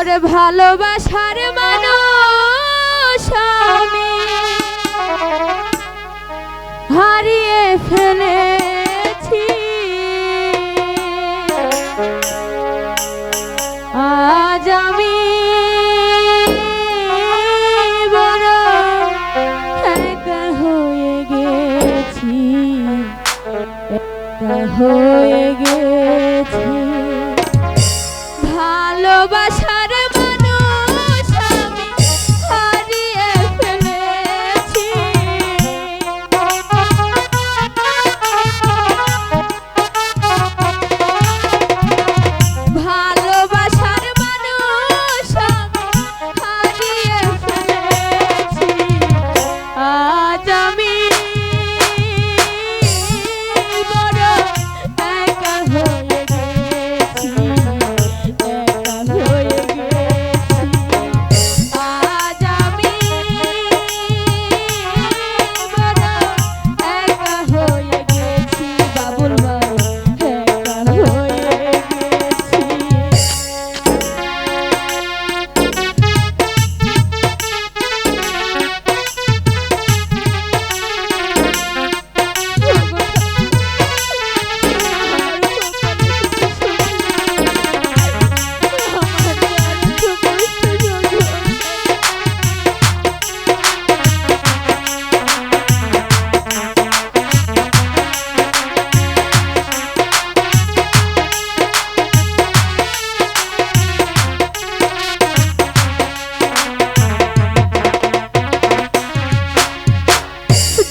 ওরে ভালোবাসার মানুষ আমি হারিয়ে ফেলেছি। আজ আমি বড় একা হয়ে গেছি, একা হয়ে গেছি। ভালোবাসার মানুষ আমি হারিয়ে ফেলেছি। ভালোবাসার মানুষ আমি হারিয়ে ফেলেছি। আজ আমি বড় একা হয়ে গেছি, একা হয়ে গেছি। আজ আমি বড় একা হয়ে গেছি, বাবুল ভাই একা হয়ে গেছি।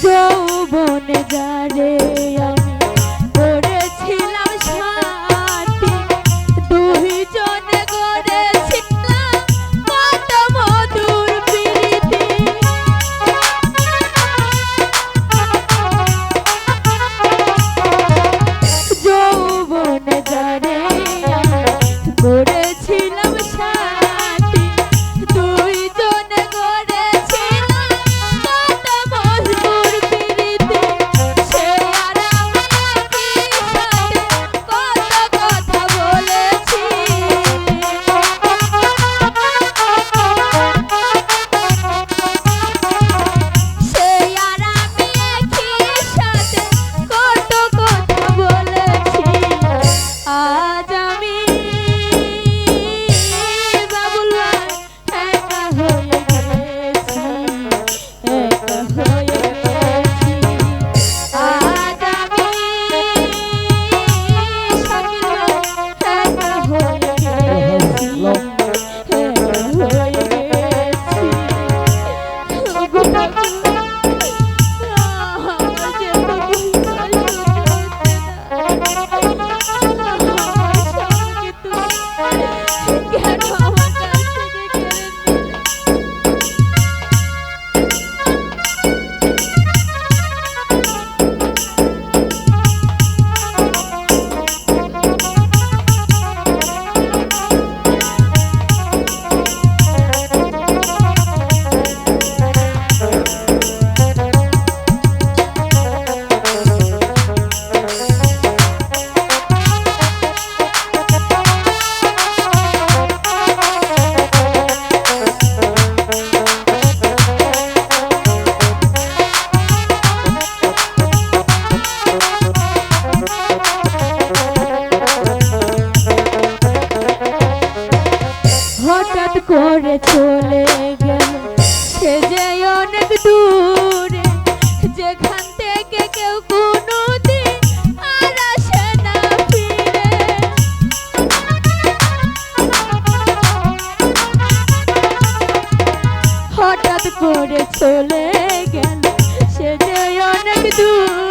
যৌবনে যারে আমি করেছিলাম সাথী, দুইজনে গড়েছিলাম কত মধুর প্রীতি। যৌবনে যারে আমি করেছিলাম সাথী, দুইজনে গড়েছিলাম কত মধুর প্রীতি। সে আর আমি একই সাথে কত কথা বলেছি। সে আর আমি একই সাথে কত কথা বলেছি। আজ আমি বাবুল ভাই একা হয়ে গেছি, একা হয়ে গেছি। আজ আমি শাকিল ভাই একা হয়ে গেছি, একা হয়ে গেছি। ওগো বাবু, আমার যে তো বুঝতে হচ্ছে না। আমার স্বামীকে তুমি কেন আমার কাছ থেকে কেড়ে নিলে? হঠাৎ করে চলে গেল সে যে অনেক দূরে, যেখান থেকে কেউ কোনোদিন আর আসে না ফিরে। হঠাৎ করে চলে গেল সে যে অনেক দূরে,